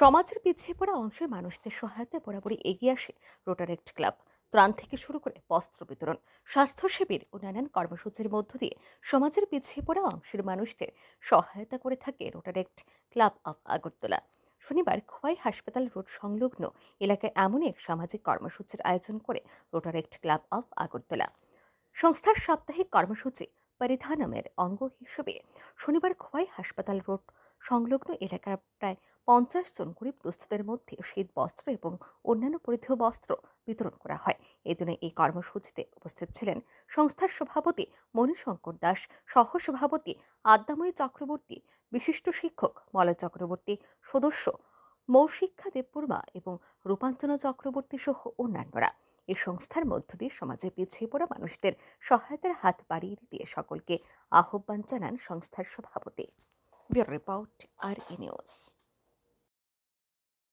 সমাজের পিছিয়ে পড়া অংশের মানুষদের সহায়তায় বরাবরই এগিয়ে আসে রোটারেক্ট ক্লাব। ত্রাণ থেকে শুরু করে বস্ত্র বিতরণ, স্বাস্থ্য শিবির ও নানান কর্মসূচির মধ্য দিয়ে সমাজের পিছিয়ে পড়া অংশের মানুষদের সহায়তা করে থাকে রোটারেক্ট ক্লাব অফ আগরতলা। শনিবার খোয়াই হাসপাতাল রোড সংলগ্ন এলাকায় এমন এক সামাজিক কর্মসূচির আয়োজন করে রোটারেক্ট ক্লাব অফ আগরতলা। সংস্থার সাপ্তাহিক কর্মসূচি পরিধানমের অঙ্গ হিসেবে শনিবার খোয়াই হাসপাতাল রোড সংলগ্ন এলাকার প্রায় 50 জন গরিব দুস্থদের মধ্যে শীত বস্ত্র এবং অন্যান্য পরিধেয় বস্ত্র বিতরণ করা হয়। এদিনে এই কর্মসূচিতে উপস্থিত ছিলেন সংস্থার সভাপতি মণিশঙ্কর দাস, সহসভাপতি আদ্যাময়ী চক্রবর্তী, বিশিষ্ট শিক্ষক মলয় চক্রবর্তী, সদস্য মৌশিক্ষা দেববর্মা এবং রূপাঞ্চনা চক্রবর্তী সহ অন্যান্যরা। এই সংস্থার মধ্য দিয়ে সমাজে পিছিয়ে পড়া মানুষদের সহায়তার হাত বাড়িয়ে দিতে সকলকে আহ্বান জানান সংস্থার সভাপতি। ব্যুরো রিপোর্ট, আর নিউজ।